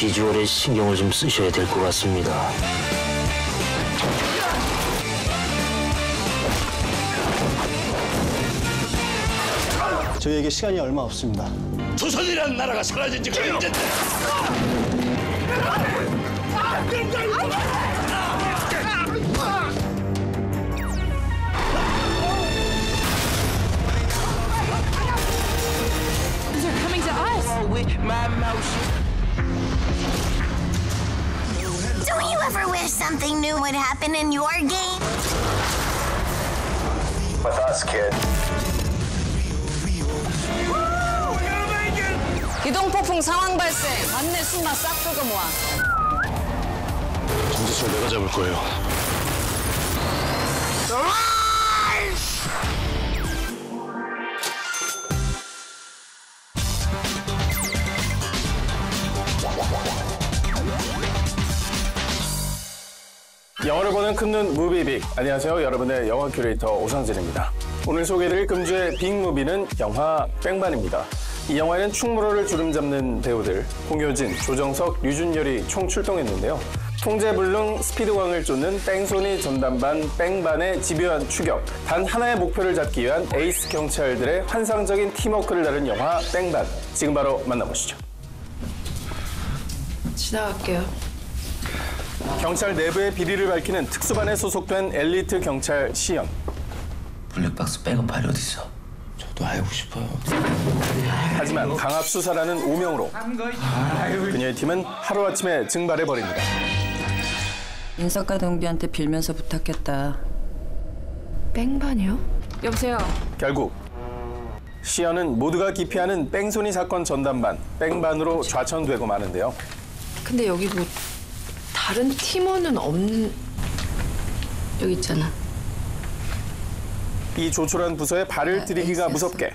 비주얼에 신경을 좀 쓰셔야 될 것 같습니다. 저희에게 시간이 얼마 없습니다. 조선이라는 나라가 사라진 지가 언젠데? They're coming to us. Don't you ever wish something new would happen in your game? With us, kid. 기동폭풍 상황 발생. 안내 수마 싹 긁어 모아. 정지철 내가 잡을 거예요. 영화를 보는 큰눈 무비빅. 안녕하세요. 여러분의 영화 큐레이터 오상진입니다. 오늘 소개해드릴 금주의 빅무비는 영화 뺑반입니다. 이 영화에는 충무로를 주름잡는 배우들 홍효진, 조정석, 류준열이 총 출동했는데요. 통제불능 스피드왕을 쫓는 뺑소니 전담반 뺑반의 집요한 추격, 단 하나의 목표를 잡기 위한 에이스 경찰들의 환상적인 팀워크를 다룬 영화 뺑반. 지금 바로 만나보시죠. 지나갈게요. 경찰 내부의 비리를 밝히는 특수반에 소속된 엘리트 경찰 시연. 블랙박스 백업 파일이 어딨어? 저도 알고 싶어요. 하지만 강압 수사라는 오명으로 그녀의 팀은 하루아침에 증발해버립니다. 인사과 동비한테 빌면서 부탁했다. 뺑반이요? 여보세요. 결국 시연은 모두가 기피하는 뺑소니 사건 전담반 뺑반으로 좌천되고 마는데요. 근데 여기 뭐 다른 팀원은 없는... 여기 있잖아. 이 조촐한 부서에 발을 들이기가 무섭게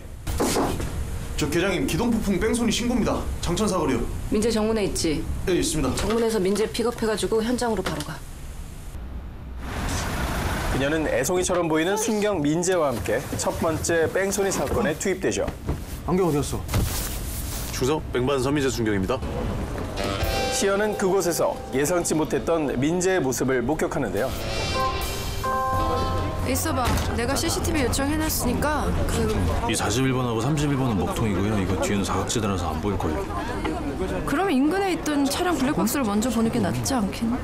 저 계장님 기동폭풍 뺑소니 신고입니다. 장천 사거리요. 민재 정문에 있지? 네, 있습니다. 정문에서 민재 픽업해가지고 현장으로 바로 가. 그녀는 애송이처럼 보이는 순경 민재와 함께 첫 번째 뺑소니 사건에 투입되죠. 안경 어디였어? 주석 뺑반 서민재 순경입니다. 시연은 그곳에서 예상치 못했던 민재의 모습을 목격하는데요. 있어봐. 내가 CCTV 요청해놨으니까 이 41번하고 31번은 먹통이고요. 이거 뒤에는 사각지대라서 안 보일 거예요. 그럼 인근에 있던 차량 블랙박스를 먼저 보는 게 낫지 않겠나?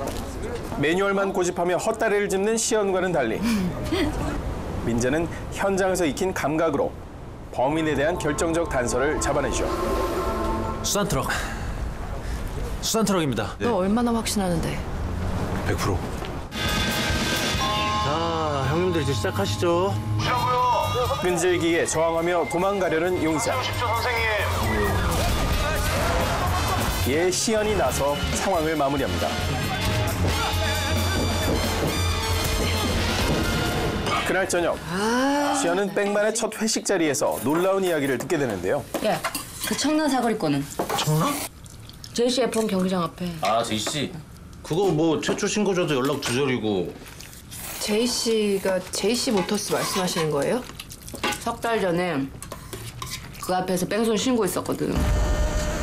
매뉴얼만 고집하며 헛다리를 짚는 시연과는 달리 민재는 현장에서 익힌 감각으로 범인에 대한 결정적 단서를 잡아내죠. 수산트럭입니다. 너 얼마나 확신하는데? 100%. 자, 형님들 이제 시작하시죠. 끈질기게 저항하며 도망가려는 용의자. 이에 시연이 나서 상황을 마무리합니다. 그날 저녁 시연은 뺑반의 첫 회식 자리에서 놀라운 이야기를 듣게 되는데요. 야, 그 청란 사거리 거는? 청라? JC F1 경기장 앞에. 아, 제이씨. 그거 뭐 최초 신고자도 연락 두절이고. JC가 JC 모터스 말씀하시는 거예요? 석 달 전에 그 앞에서 뺑소니 신고했었거든.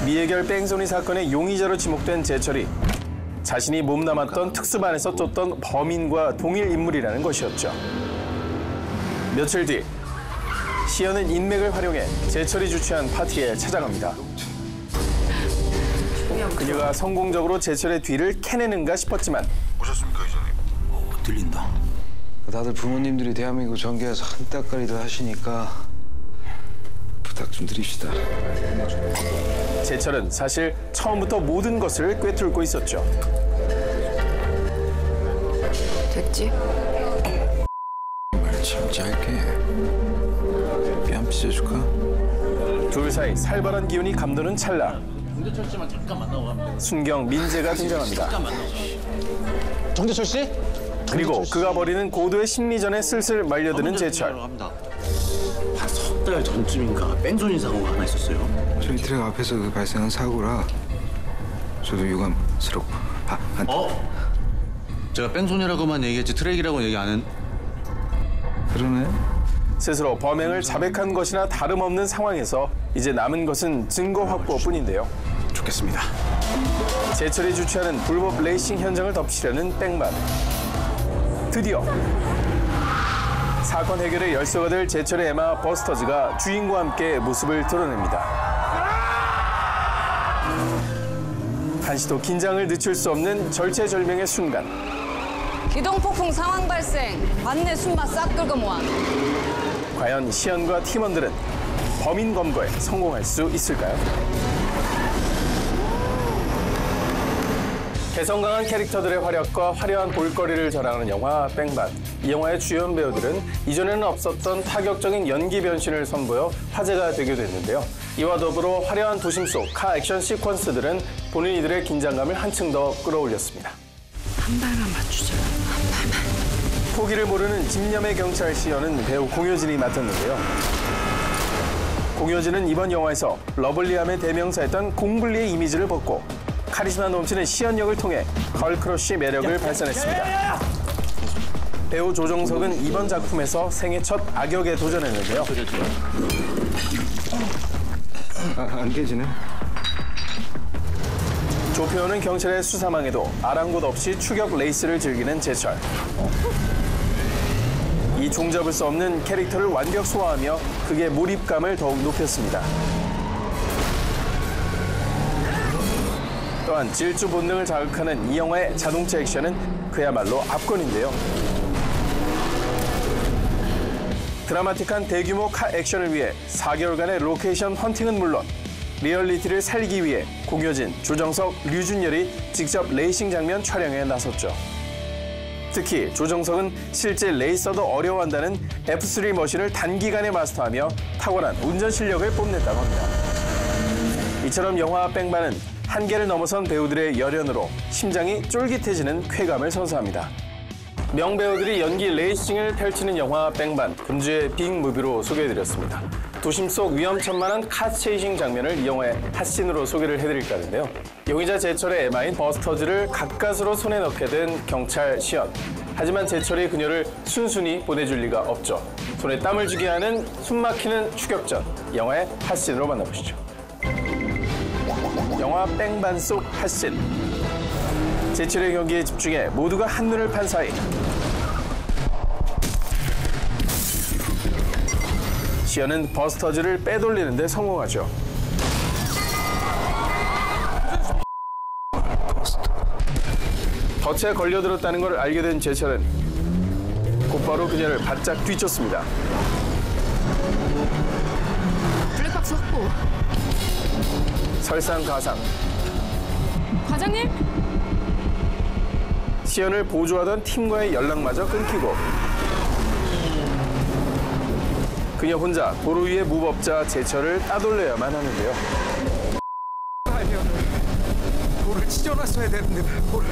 미해결 뺑소니 사건의 용의자로 지목된 재철이 자신이 몸담았던 특수반에서 쫓던 범인과 동일 인물이라는 것이었죠. 며칠 뒤 시연은 인맥을 활용해 재철이 주최한 파티에 찾아갑니다. 그녀가 성공적으로 재철의 뒤를 캐내는가 싶었지만 오셨습니까, 이사님? 들린다. 다들 부모님들이 대한민국 전개에서 한따까리도 하시니까 부탁 좀 드립시다. 재철은 사실 처음부터 모든 것을 꿰뚫고 있었죠. 됐지? 말 참 짧게. 뺨 찢어줄까? 둘 사이 살벌한 기운이 감도는 찰나 정재철 씨만 잠깐 만나고 가면 돼. 순경 민재가 등장합니다. 정재철 씨? 그리고 그가 벌이는 고도의 심리전에 슬슬 말려드는 재철. 한 석 달 전쯤인가 뺑소니 사고가 하나 있었어요. 저희 트랙 앞에서 발생한 사고라 저도 유감스럽고. 제가 뺑소니라고만 얘기했지 트랙이라고 얘기 안 했... 그러네. 스스로 범행을 자백한 것이나 다름없는 상황에서 이제 남은 것은 증거 확보뿐인데요. 좋겠습니다. 제철이 주최하는 불법 레이싱 현장을 덮치려는 백만. 드디어 사건 해결의 열쇠가 될 제철의 에마 버스터즈가 주인과 함께 모습을 드러냅니다. 한시도 긴장을 늦출 수 없는 절체절명의 순간. 기동폭풍 상황 발생. 관내 순마 싹 긁어 모아. 과연 시연과 팀원들은 범인 검거에 성공할 수 있을까요? 개성 강한 캐릭터들의 활약과 화려한 볼거리를 자랑하는 영화 뺑반. 이 영화의 주연 배우들은 이전에는 없었던 파격적인 연기 변신을 선보여 화제가 되기도 했는데요. 이와 더불어 화려한 도심 속 카 액션 시퀀스들은 본인들의 긴장감을 한층 더 끌어올렸습니다. 한 발만 맞추자. 한 발만. 포기를 모르는 집념의 경찰 시연은 배우 공효진이 맡았는데요. 공효진은 이번 영화에서 러블리함의 대명사였던 공블리의 이미지를 벗고 카리스마 넘치는 시연 역을 통해 걸크러쉬 매력을 발산했습니다. 배우 조정석은 이번 작품에서 생애 첫 악역에 도전했는데요. 안 깨지네. 조표는 경찰의 수사망에도 아랑곳 없이 추격 레이스를 즐기는 제철. 이 종잡을 수 없는 캐릭터를 완벽 소화하며 극의 몰입감을 더욱 높였습니다. 또한 질주 본능을 자극하는 이 영화의 자동차 액션은 그야말로 압권인데요. 드라마틱한 대규모 카 액션을 위해 4개월간의 로케이션 헌팅은 물론 리얼리티를 살리기 위해 공효진, 조정석, 류준열이 직접 레이싱 장면 촬영에 나섰죠. 특히 조정석은 실제 레이서도 어려워한다는 F3 머신을 단기간에 마스터하며 탁월한 운전 실력을 뽐냈다고 합니다. 이처럼 영화 뺑반은 한계를 넘어선 배우들의 열연으로 심장이 쫄깃해지는 쾌감을 선사합니다. 명배우들이 연기 레이싱을 펼치는 영화 뺑반, 금주의 빅무비로 소개해드렸습니다. 도심 속 위험천만한 카체이싱 장면을 이 영화의 핫신으로 소개를 해드릴까 하는데요. 용의자 제철의 에마인 버스터즈를 가까스로 손에 넣게 된 경찰 시연. 하지만 제철이 그녀를 순순히 보내줄 리가 없죠. 손에 땀을 쥐게 하는 숨막히는 추격전. 영화의 핫신으로 만나보시죠. 영화 뺑반 속 핫신. 제철의 경기에 집중해 모두가 한눈을 판 사이 시연은 버스터즈를 빼돌리는 데 성공하죠. 덫에 걸려들었다는 걸 알게 된 제철은 곧바로 그녀를 바짝 뒤쫓습니다. 블랙박스 확보. 설상가상. 과장님? 시연을 보조하던 팀과의 연락마저 끊기고 그녀 혼자 도로 위의 무법자 제철을 따돌려야만 하는데요. 돌을 찢어놨어야 되는데 돌을.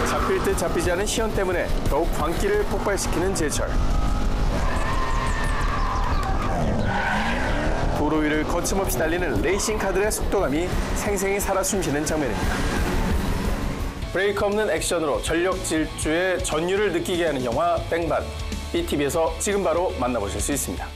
잡힐 듯 잡히지 않은 시연 때문에 더욱 광기를 폭발시키는 제철. 도로 위를 거침없이 달리는 레이싱 카들의 속도감이 생생히 살아 숨쉬는 장면입니다. 브레이크 없는 액션으로 전력 질주의 전율을 느끼게 하는 영화 뺑반. BTV에서 지금 바로 만나보실 수 있습니다.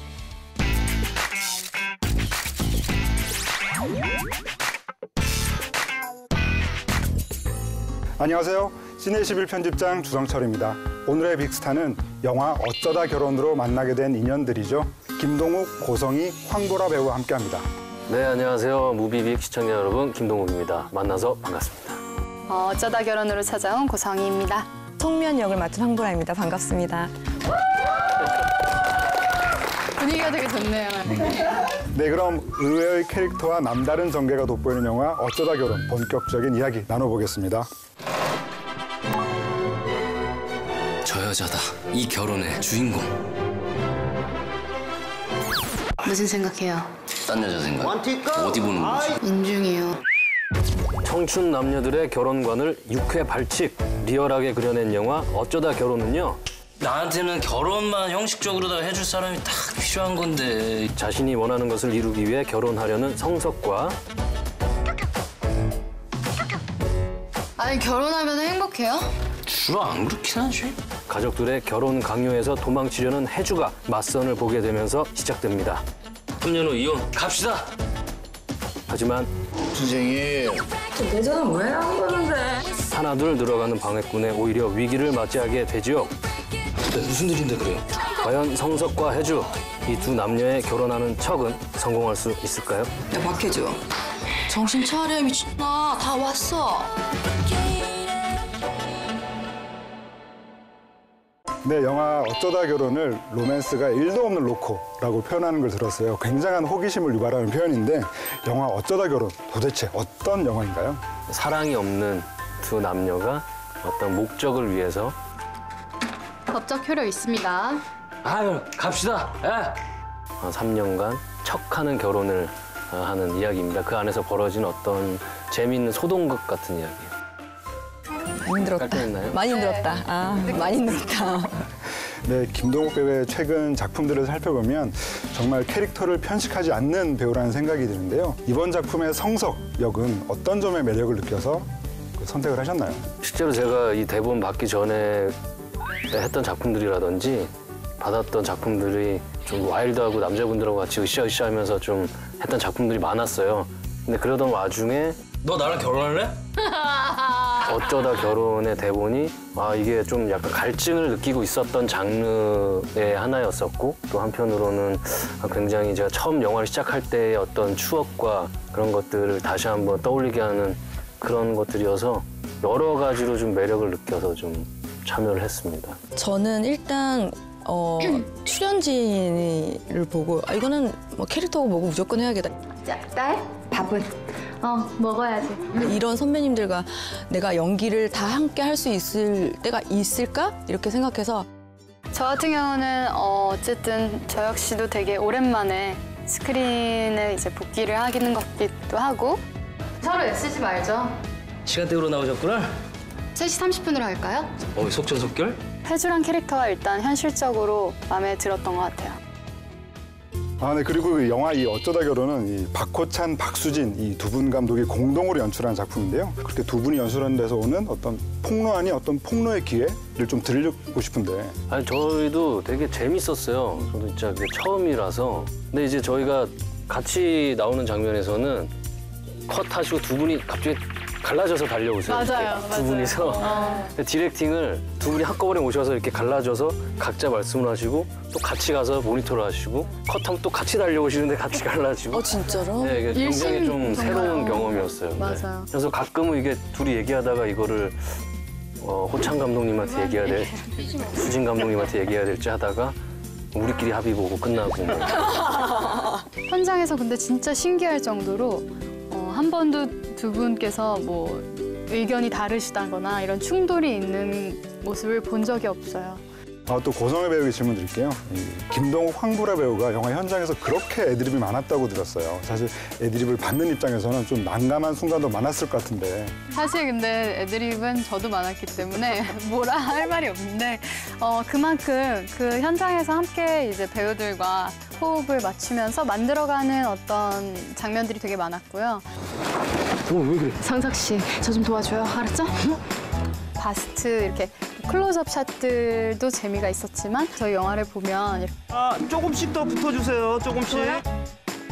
안녕하세요. 시내11 편집장 주성철입니다. 오늘의 빅스타는 영화 어쩌다 결혼으로 만나게 된 인연들이죠. 김동욱, 고성희, 황보라 배우와 함께합니다. 네, 안녕하세요. 무비빅 시청자 여러분, 김동욱입니다. 만나서 반갑습니다. 어쩌다 결혼으로 찾아온 고성희입니다. 송미연 역을 맡은 황보라입니다. 반갑습니다. 분위기가 되게 좋네요. 네, 그럼 의외의 캐릭터와 남다른 전개가 돋보이는 영화 어쩌다 결혼 본격적인 이야기 나눠보겠습니다. 저 여자다. 이 결혼의 주인공. 무슨 생각해요? 딴 여자 생각. 어디 보는 거지? 인중이요. 청춘 남녀들의 결혼관을 6회 발칙, 리얼하게 그려낸 영화 어쩌다 결혼은요. 나한테는 결혼만 형식적으로 해줄 사람이 딱 필요한 건데. 자신이 원하는 것을 이루기 위해 결혼하려는 성석과 아니 결혼하면 행복해요? 주로 안 그렇긴 하지. 가족들의 결혼 강요에서 도망치려는 혜주가 맞선을 보게 되면서 시작됩니다. 3년 후 이혼 갑시다. 하지만 내 전화 왜 안 거는데? 하나둘 늘어가는 방해꾼에 오히려 위기를 맞이하게 되지요. 무슨 일인데 그래요? 과연 성석과 혜주, 이 두 남녀의 결혼하는 척은 성공할 수 있을까요? 야, 박혜주. 정신 차려, 미친아. 다 왔어. 네, 영화 어쩌다 결혼을 로맨스가 1도 없는 로코라고 표현하는 걸 들었어요. 굉장한 호기심을 유발하는 표현인데 영화 어쩌다 결혼 도대체 어떤 영화인가요? 사랑이 없는 두 남녀가 어떤 목적을 위해서 법적 효력 있습니다. 아유 갑시다. 3년간 척하는 결혼을 하는 이야기입니다. 그 안에서 벌어진 어떤 재미있는 소동극 같은 이야기예요. 많이 힘들었다. 깔끔했나요? 많이 힘들었다. 많이 힘들었다. 네, 김동욱 배우의 최근 작품들을 살펴보면 정말 캐릭터를 편식하지 않는 배우라는 생각이 드는데요. 이번 작품의 성석 역은 어떤 점에 매력을 느껴서 선택을 하셨나요? 실제로 제가 이 대본 받기 전에 했던 작품들이라든지 받았던 작품들이 좀 와일드하고 남자분들하고 같이 으쌰으쌰 하면서 좀 했던 작품들이 많았어요. 근데 그러던 와중에 너 나랑 결혼할래? 어쩌다 결혼의 대본이 이게 좀 약간 갈증을 느끼고 있었던 장르의 하나였었고 또 한편으로는 굉장히 제가 처음 영화를 시작할 때의 어떤 추억과 그런 것들을 다시 한번 떠올리게 하는 그런 것들이어서 여러 가지로 좀 매력을 느껴서 좀 참여를 했습니다. 저는 일단 출연진을 보고 이거는 뭐 캐릭터고 뭐고 무조건 해야겠다. 자, 딸, 밥은? 먹어야지. 이런 선배님들과 내가 연기를 다 함께 할 수 있을 때가 있을까? 이렇게 생각해서 저 같은 경우는 어쨌든 저 역시도 되게 오랜만에 스크린에 이제 복귀를 하기는 것기도 하고 서로 애쓰지 말죠. 시간대로 나오셨구나? 3시 30분으로 할까요? 속전속결? 혜주란 캐릭터가 일단 현실적으로 마음에 들었던 것 같아요. 네, 그리고 이 영화 이 어쩌다 결혼은 이 박호찬, 박수진 이 두 분 감독이 공동으로 연출한 작품인데요. 그렇게 두 분이 연출한 데서 오는 어떤 폭로 아닌 어떤 폭로의 기회를 좀 드리고 싶은데. 아니 저희도 되게 재밌었어요. 저도 진짜 그게 처음이라서. 근데 이제 저희가 같이 나오는 장면에서는 컷하시고 두 분이 갑자기 갈라져서 달려오세요. 맞아요. 두 분이서 디렉팅을 두 분이 한꺼번에 오셔서 이렇게 갈라져서 각자 말씀을 하시고 또 같이 가서 모니터를 하시고 컷하면 또 같이 달려오시는데 같이 갈라지고. 진짜로? 네, 이게 굉장히 좀 일심 새로운 동체요. 경험이었어요. 맞아요. 네. 그래서 가끔은 이게 둘이 얘기하다가 이거를 호창 감독님한테 얘기해야 될, 수진 감독님한테 얘기해야 될지 하다가 우리끼리 합의 보고 끝나고. 뭐. 현장에서 근데 진짜 신기할 정도로 한 번도 두 분께서 뭐 의견이 다르시다거나 이런 충돌이 있는 모습을 본 적이 없어요. 또 고성의 배우에게 질문 드릴게요. 김동욱, 황보라 배우가 영화 현장에서 그렇게 애드립이 많았다고 들었어요. 사실 애드립을 받는 입장에서는 좀 난감한 순간도 많았을 것 같은데. 사실 근데 애드립은 저도 많았기 때문에 뭐라 할 말이 없는데 그만큼 그 현장에서 함께 이제 배우들과 호흡을 맞추면서 만들어가는 어떤 장면들이 되게 많았고요. 왜 그래? 성석 씨, 저 좀 도와줘요. 알았죠? 바스트 이렇게 클로즈업 샷들도 재미가 있었지만 저희 영화를 보면 조금씩 더 붙어주세요. 조금씩.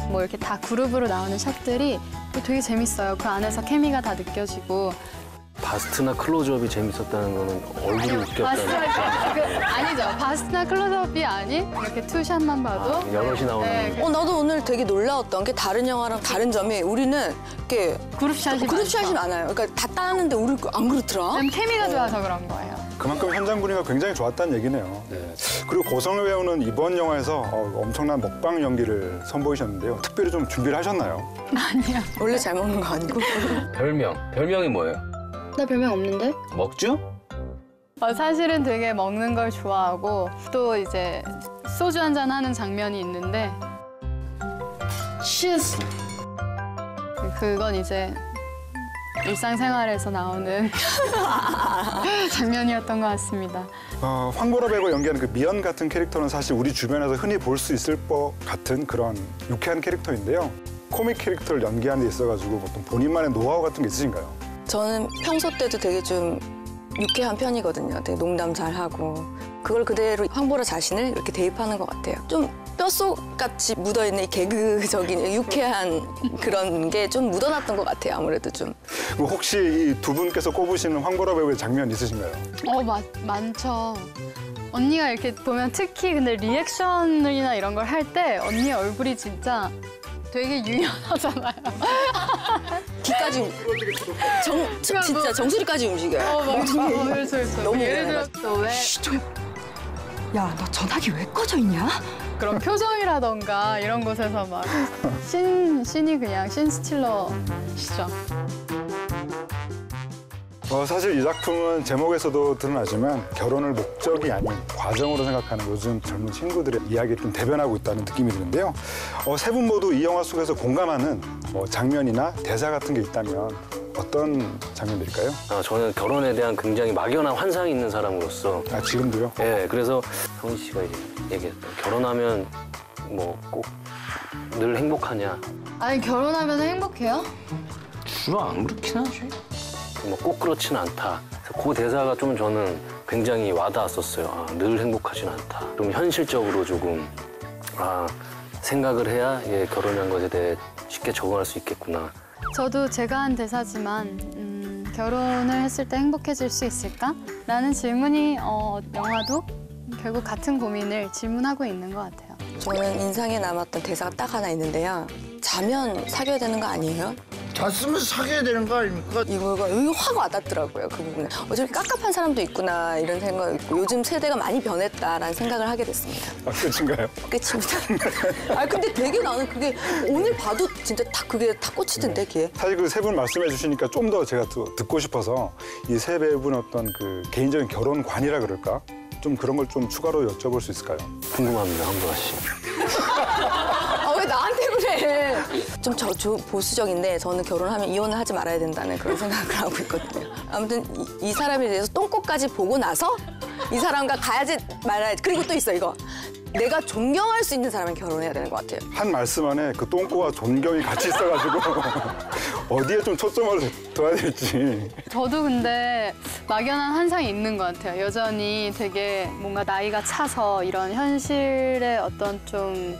뭐 이렇게 다 그룹으로 나오는 샷들이 또 되게 재밌어요. 그 안에서 케미가 다 느껴지고. 바스트나 클로즈업이 재밌었다는 거는 얼굴이 웃겼다는 아니죠. 바스트나 클로즈업이 아닌 이렇게 투샷만 봐도 여럿이 나오는. 나도 오늘 되게 놀라웠던 게 다른 영화랑 다른 점이 우리는 이렇게 그룹샷이 많아요. 그러니까 다 따는데 우리 안 그렇더라. 케미가 좋아서 그런 거예요. 그만큼 현장 분위기가 굉장히 좋았다는 얘기네요. 그리고 고성의 배우는 이번 영화에서 엄청난 먹방 연기를 선보이셨는데요. 특별히 좀 준비를 하셨나요? 아니요. 원래 잘 먹는 거 아니고. 별명이 뭐예요? 나 별명 없는데? 먹주? 사실은 되게 먹는 걸 좋아하고 또 이제 소주 한잔 하는 장면이 있는데 치즈! 그건 이제 일상생활에서 나오는 장면이었던 것 같습니다. 황보라 배우가 연기하는 그 미연 같은 캐릭터는 사실 우리 주변에서 흔히 볼 수 있을 것 같은 그런 유쾌한 캐릭터인데요. 코믹 캐릭터를 연기하는 데 있어가지고 어떤 본인만의 노하우 같은 게 있으신가요? 저는 평소 때도 되게 좀 유쾌한 편이거든요. 되게 농담 잘하고 그걸 그대로 황보라 자신을 이렇게 대입하는 것 같아요. 좀 뼛속같이 묻어있는 이 개그적인 유쾌한 그런 게 좀 묻어났던 것 같아요. 아무래도 좀. 그럼 혹시 이 두 분께서 꼽으시는 황보라 배우의 장면 있으신가요? 많죠. 언니가 이렇게 보면 특히 근데 리액션이나 이런 걸 할 때 언니 얼굴이 진짜 되게 유연하잖아요. 귀까지 진짜 정수리까지 움직여요. 그래서 너무 예를 들어 왜 야, 너 전화기 왜 꺼져 있냐? 그런 표정이라던가 이런 곳에서 막 신이 그냥 신스틸러시죠. 사실 이 작품은 제목에서도 드러나지만 결혼을 목적이 아닌 과정으로 생각하는 요즘 젊은 친구들의 이야기를 좀 대변하고 있다는 느낌이 드는데요. 세 분 모두 이 영화 속에서 공감하는 장면이나 대사 같은 게 있다면 어떤 장면들일까요? 저는 결혼에 대한 굉장히 막연한 환상이 있는 사람으로서. 지금도요? 네, 그래서 성훈 씨가 이제 얘기했어요. 결혼하면 뭐 꼭 늘 행복하냐? 아니 결혼하면 행복해요? 주로 안 그렇긴 하지. 뭐 꼭 그렇지는 않다. 그 대사가 좀 저는 굉장히 와닿았었어요. 늘 행복하진 않다. 좀 현실적으로 조금 생각을 해야 결혼한 것에 대해 쉽게 적응할 수 있겠구나. 저도 제가 한 대사지만 결혼을 했을 때 행복해질 수 있을까? 라는 질문이 영화도 결국 같은 고민을 질문하고 있는 것 같아요. 저는 인상에 남았던 대사가 딱 하나 있는데요. 자면 사귀어야 되는 거 아니에요? 잤으면 사귀어야 되는 거 아닙니까? 이거가 확 와닿더라고요, 그 부분에. 저렇게 깝깝한 사람도 있구나 이런 생각이 있고 요즘 세대가 많이 변했다라는 생각을 하게 됐습니다. 끝인가요? 끝입니다. 근데 되게 나는 그게 오늘 봐도 진짜 그게 탁 꽂히던데, 귀에. 사실 그 세 분 말씀해 주시니까 좀 더 제가 듣고 싶어서 이 세 배우분 어떤 그 개인적인 결혼관이라 그럴까? 좀 그런 걸 좀 추가로 여쭤볼 수 있을까요? 궁금합니다, 황보라 씨. 왜 나한테 그래? 좀 보수적인데 저는 결혼하면 이혼을 하지 말아야 된다는 그런 생각을 하고 있거든요. 아무튼 이 사람에 대해서 똥꼬까지 보고 나서 이 사람과 가야지 말아야지. 그리고 또 있어, 이거. 내가 존경할 수 있는 사람은 결혼해야 되는 것 같아요. 한 말씀 안에 그 똥꼬와 존경이 같이 있어가지고 어디에 좀 초점을 둬야 될지. 저도 근데 막연한 환상이 있는 것 같아요. 여전히 되게 뭔가 나이가 차서 이런 현실의 어떤 좀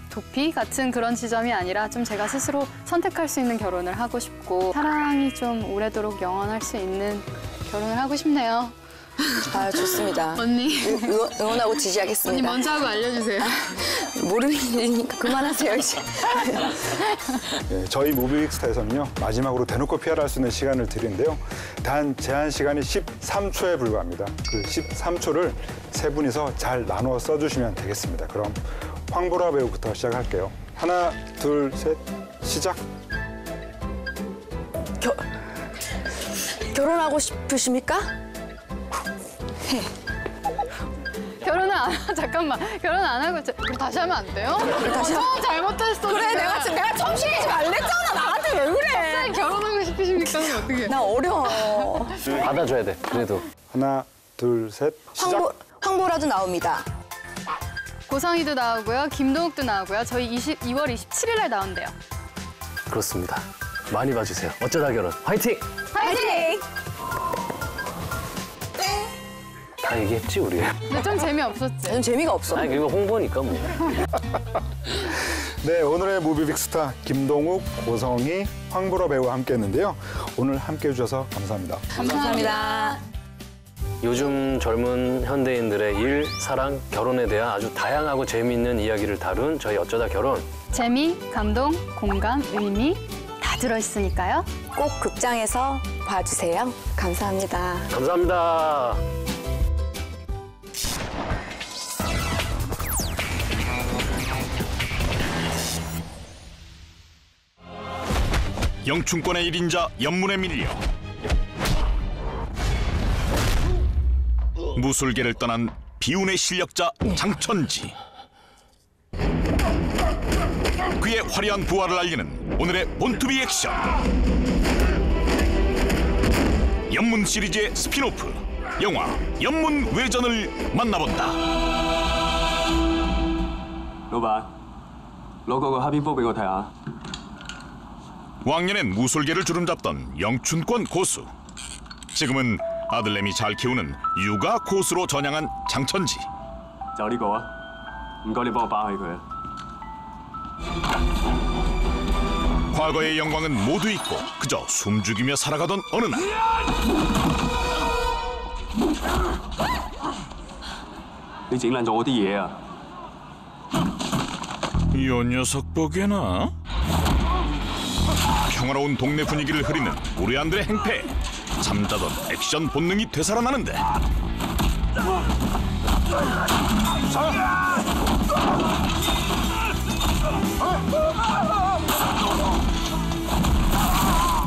도피 같은 그런 지점이 아니라 좀 제가 스스로 선택할 수 있는 결혼을 하고 싶고 사랑이 좀 오래도록 영원할 수 있는 결혼을 하고 싶네요. 좋습니다. 언니. 응원하고 지지하겠습니다. 언니 먼저 하고 알려주세요. 모르는 일이니까 그만하세요, 이제. 네, 저희 무비빅스타에서는요, 마지막으로 대놓고 PR할 수 있는 시간을 드리는데요. 단 제한 시간이 13초에 불과합니다. 그 13초를 세 분이서 잘 나누어 써주시면 되겠습니다. 그럼 황보라 배우부터 시작할게요. 하나, 둘, 셋, 시작. 결혼하고 싶으십니까? 결혼을 안 하고 잠깐만 결혼 안 하고 우리 다시 하면 안 돼요? 다시 잘못했어. 그래 내가 청신이지 말랬잖아. 나한테 왜 그래? 갑자기 결혼하고 싶으십니까? 어떻게? 나 어려워. 받아줘야 돼. 그래도. 하나, 둘, 셋, 시작. 황보라도 나옵니다. 고성이도 나오고요. 김동욱도 나오고요. 저희 2월 27일 날 나온대요. 그렇습니다. 많이 봐주세요. 어쩌다 결혼. 화이팅! 화이팅! 다 얘기했지 우리. 근데 좀 재미없었지. 좀 재미가 없어. 그리고 홍보니까 뭐. 네, 오늘의 무비빅스타 김동욱, 고성희, 황보라 배우와 함께했는데요. 오늘 함께해 주셔서 감사합니다. 감사합니다. 요즘 젊은 현대인들의 일, 사랑, 결혼에 대한 아주 다양하고 재미있는 이야기를 다룬 저희 어쩌다 결혼. 재미, 감동, 공감, 의미 다 들어있으니까요. 꼭 극장에서 봐주세요. 감사합니다. 감사합니다. 영춘권의 1인자 연문에 밀려 무술계를 떠난 비운의 실력자 장천지. 그의 화려한 부활을 알리는 오늘의 본투비 액션. 연문 시리즈의 스핀오프 영화 연문 외전을 만나본다. 老闆，攞嗰個哈邊煲俾我睇下。 왕년엔 무술계를 주름잡던 영춘권 고수. 지금은 아들내미 잘 키우는 육아 고수로 전향한 장천지. 就呢個啊，唔該你幫我包起佢啊。 과거의 영광은 모두 잊고 그저 숨죽이며 살아가던 어느 날你整爛咗我啲嘢啊！ 이 녀석 보게나 평화로운 동네 분위기를 흐리는 우리안들의 행패 잠자던 액션 본능이 되살아나는데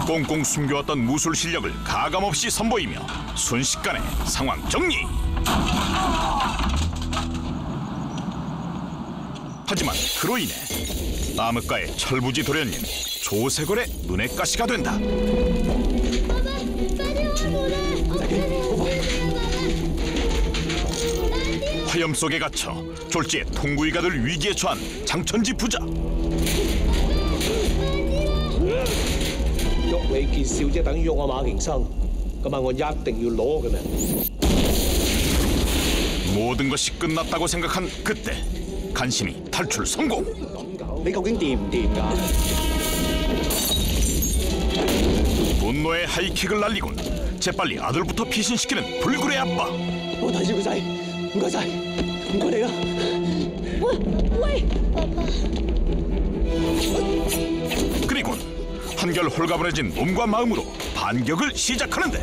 꽁꽁 숨겨왔던 무술 실력을 가감없이 선보이며 순식간에 상황 정리. 하지만 그로 인해 암흑가의 철부지 도련님 조세걸의 눈의 가시가 된다. 화염 속에 갇혀 졸지에 통구이가 될 위기에 처한 장천지 부자. 喐你傑少姐等於喐我馬榮生，今晚我一定要攞佢命。 모든 것이 끝났다고 생각한 그때 간신히 탈출 성공. 你究竟掂唔掂㗎？ 분노의 하이킥을 날리곤 재빨리 아들부터 피신시키는 불굴의 아빠. 我睇住個仔，唔該晒，唔該你啦。喂，爸爸。 그리곤 한결 홀가분해진 몸과 마음으로 반격을 시작하는데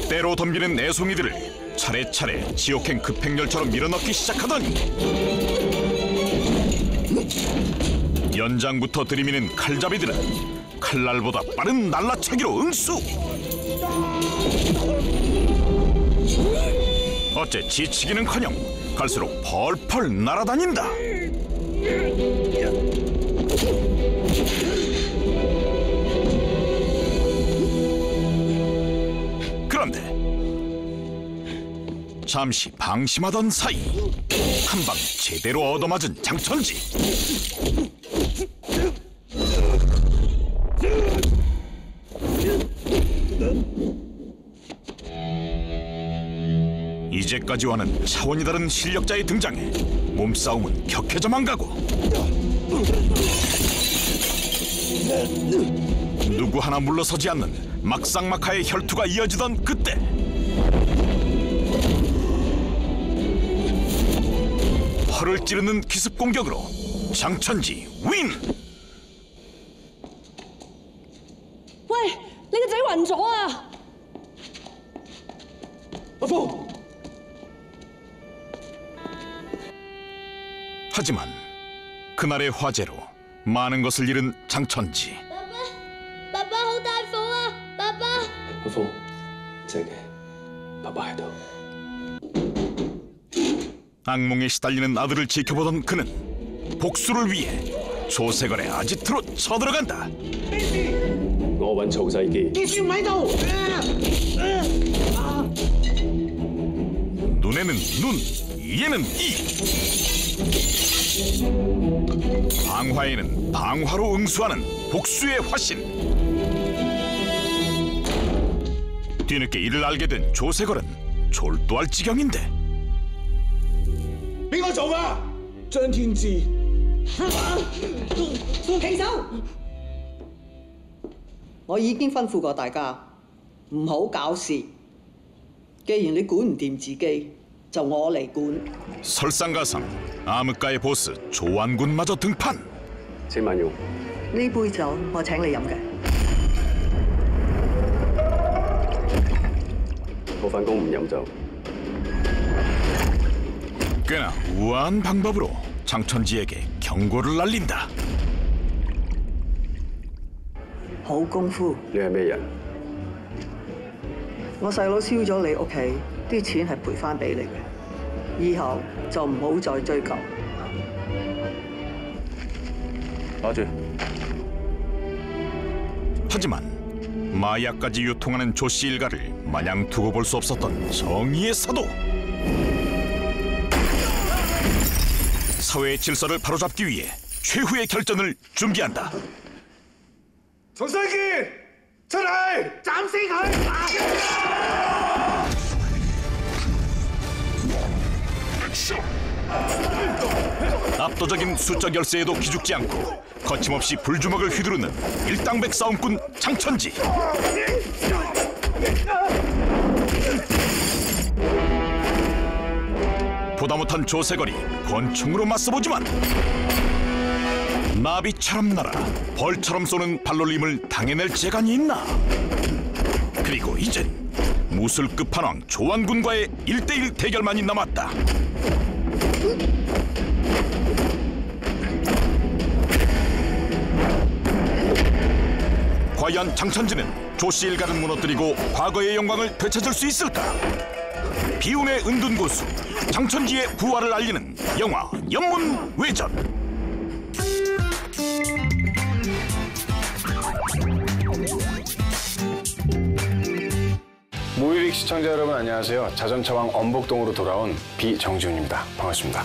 때로 덤비는 애송이들을 차례차례 지옥행 급행열차로 밀어넣기 시작하더니 연장부터 들이미는 칼잡이들은 칼날보다 빠른 날라차기로 응수. 어째 지치기는커녕 갈수록 펄펄 날아다닌다. 그런데 잠시 방심하던 사이 한 방 제대로 얻어맞은 장천지. 이제까지와는 차원이 다른 실력자의 등장에 몸싸움은 격해져만 가고 누구 하나 물러서지 않는 막상막하의 혈투가 이어지던 그때 허를 찌르는 기습 공격으로 장천지 윈! 喂，你個仔暈咗啊！阿峰。 하지만 그날의 화재로 많은 것을 잃은 장천지. 爸爸好大火啊！爸爸。阿峰，靜嘅，爸爸喺度。 악몽에 시달리는 아들을 지켜보던 그는 복수를 위해 조세걸의 아지트로 쳐들어간다. 我揾曹世傑。傑少唔喺度。 눈에는 눈, 이에는 이. 방화에는 방화로 응수하는 복수의 화신. 뒤늦게 이를 알게 된 조세걸은 졸도할 지경인데 邊個做㗎？張天志。停手！我已經吩咐過大家唔好搞事。既然你管唔掂自己，就我嚟管。 설상가상 암흑가의 보스 조완군마저 등판. 請慢用。呢杯酒我請你飲嘅。我返工唔飲酒。 꽤나 우아한 방법으로 장천지에게 경고를 날린다. 好功夫。你係咩人？我細佬燒咗你屋企，啲錢係賠翻俾你嘅，以後就唔好再追究。攞住。 하지만 마약까지 유통하는 조씨 일가를 마냥 두고 볼 수 없었던 정의의 사도. 사회의 질서를 바로잡기 위해 최후의 결전을 준비한다. 曹世傑，出嚟，斬死佢！ 압도적인 수적 열세에도 기죽지 않고 거침없이 불주먹을 휘두르는 일당백 싸움꾼 장천지. 보다 못한 조세걸이 권총으로 맞서보지만 나비처럼 날아 벌처럼 쏘는 발놀림을 당해낼 재간이 있나. 그리고 이젠 무술 끝판왕 조완군과의 1대1 대결만이 남았다. 과연 장천지는 조씨 일가를 무너뜨리고 과거의 영광을 되찾을 수 있을까? 비운의 은둔 고수 장천지의 부활을 알리는 영화 연문외전. 무비빅 시청자 여러분 안녕하세요. 자전차왕 엄복동으로 돌아온 비정지훈입니다. 반갑습니다.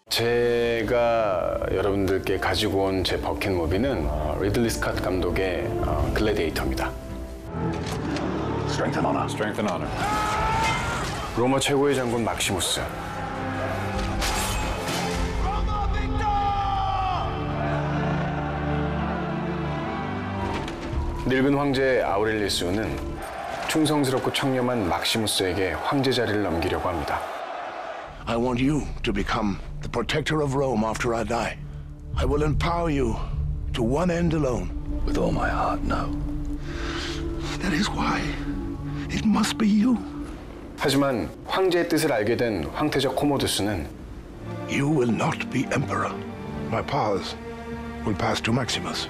제가 여러분들께 가지고 온 제 버킷 무비는 리들리 스캇 감독의 글래디에이터입니다. Strength and honor. Strength and honor. 로마 최고의 장군 막시무스. 늙은 황제 아우렐리우스는 충성스럽고 청렴한 막시무스에게 황제 자리를 넘기려고 합니다. I want you to become the protector of Rome after I die. I will empower you to one end alone. With all my heart, no. That is why it must be you. 하지만 황제의 뜻을 알게 된 황태자 코모두스는 You will not be emperor. My powers will pass to Maximus.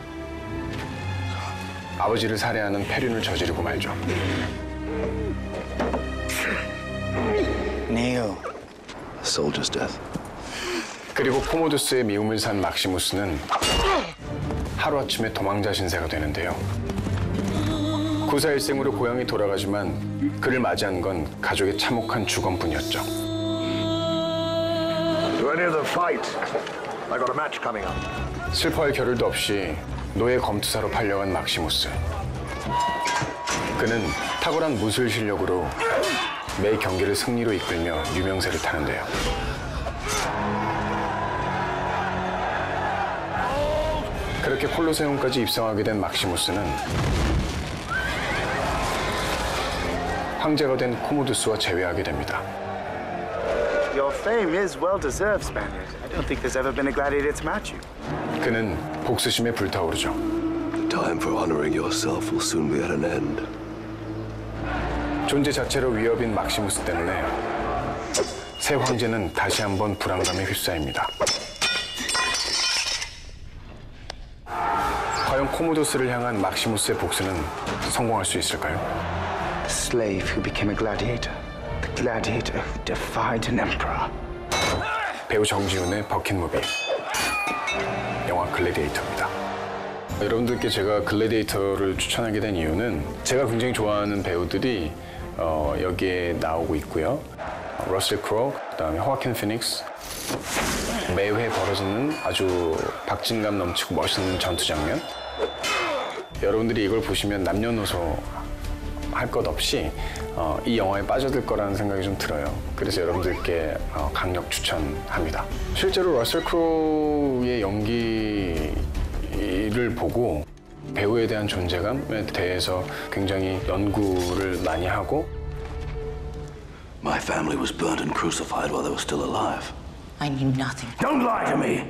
아버지를 살해하는 폐륜을 저지르고 말죠. Kneel. A soldier's death. 그리고 코모두스의 미움을 산 막시무스는 하루아침에 도망자 신세가 되는데요. 구사일생으로 고향이 돌아가지만 그를 맞이한 건 가족의 참혹한 죽음뿐이었죠. To any of the fight, I got a match coming up. 슬퍼할 겨를도 없이 노예 검투사로 팔려간 막시무스. 그는 탁월한 무술 실력으로 매 경기를 승리로 이끌며 유명세를 타는데요. 그렇게 콜로세움까지 입성하게 된 막시무스는 황제가 된 코모두스와 재회하게 됩니다. Your fame is well deserved, Spaniard. I don't think there's ever been a gladiator to match you. 그는 복수심에 불타오르죠. The time for honoring yourself will soon be at an end. 존재 자체로 위협인 막시무스 때문에 새 황제는 다시 한번 불안감에 휩싸입니다. 과연 코모두스를 향한 막시무스의 복수는 성공할 수 있을까요? The slave who became a gladiator. The gladiator who defied an emperor. 배우 정지훈의 버킷 무비. 영화 글래디에이터입니다. 여러분들께 제가 글래디에이터를 추천하게 된 이유는 제가 굉장히 좋아하는 배우들이 여기에 나오고 있고요. 러셀 크로우, 그다음에 호아킨 피닉스. 매회 벌어지는 아주 박진감 넘치고 멋있는 전투 장면. 여러분들이 이걸 보시면 남녀노소 할 것 없이 이 영화에 빠져들 거라는 생각이 좀 들어요. 그래서 여러분들께 강력 추천합니다. 실제로 러셀 크로우의 연기를 보고 배우에 대한 존재감에 대해서 굉장히 연구를 많이 하고 My family was burnt and crucified while they were still alive. I knew nothing. Don't lie to me.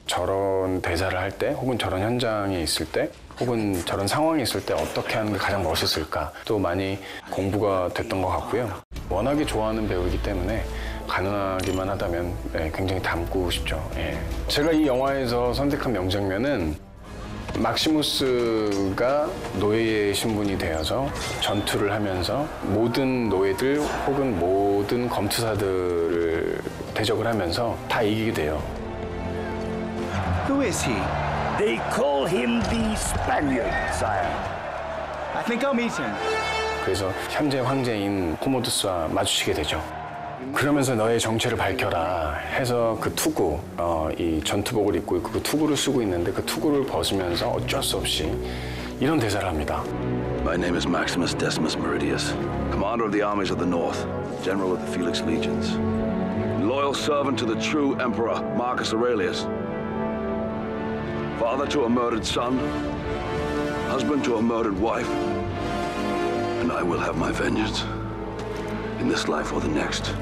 저런 대사를 할 때 혹은 저런 현장에 있을 때 혹은 저런 상황에 있을 때 어떻게 하는 게 가장 멋있을까 또 많이 공부가 됐던 것 같고요. 워낙에 좋아하는 배우이기 때문에 가능하기만 하다면 굉장히 닮고 싶죠. 제가 이 영화에서 선택한 명장면은 막시무스가 노예의 신분이 되어서 전투를 하면서 모든 노예들 혹은 모든 검투사들을 대적을 하면서 다 이기게 돼요. Who is he? They call him the Spaniard, sire. I think I'll meet him. 그래서 현재 황제인 코모두스와 마주치게 되죠. 그러면서 너의 정체를 밝혀라 해서 그 투구, 이 전투복을 입고 있고 그 투구를 쓰고 있는데 그 투구를 벗으면서 어쩔 수 없이 이런 대사를 합니다. My name is Maximus Decimus Meridius, commander of the armies of the North, general of the Felix Legions, loyal servant to the true emperor Marcus Aurelius, father to a murdered son, husband to a murdered wife, and I will have my vengeance in this life or the next.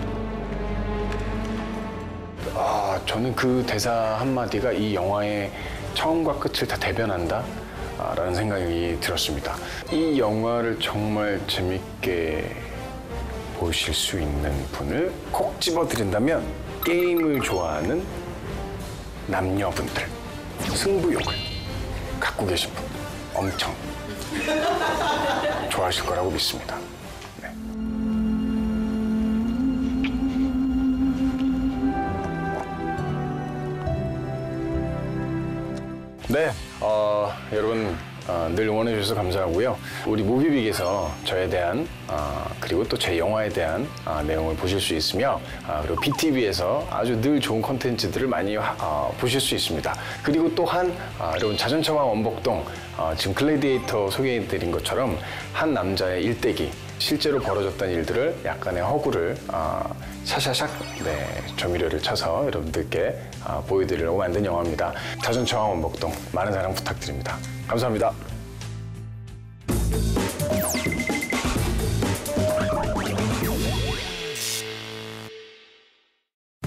저는 그 대사 한마디가 이 영화의 처음과 끝을 다 대변한다 라는 생각이 들었습니다. 이 영화를 정말 재밌게 보실 수 있는 분을 콕 집어드린다면 게임을 좋아하는 남녀분들, 승부욕을 갖고 계신 분 엄청 좋아하실 거라고 믿습니다. 네, 여러분 늘 응원해 주셔서 감사하고요. 우리 무비빅에서 저에 대한 그리고 또 제 영화에 대한 내용을 보실 수 있으며 그리고 BTV에서 아주 늘 좋은 콘텐츠들을 많이 보실 수 있습니다. 그리고 또한 여러분 자전차와 원복동 지금 글래디에이터 소개해드린 것처럼 한 남자의 일대기 실제로 벌어졌던 일들을 약간의 허구를 샤샤샥 조미료를 쳐서 여러분들께 보여드리려고 만든 영화입니다. 자전차와 원복동 많은 사랑 부탁드립니다. 감사합니다.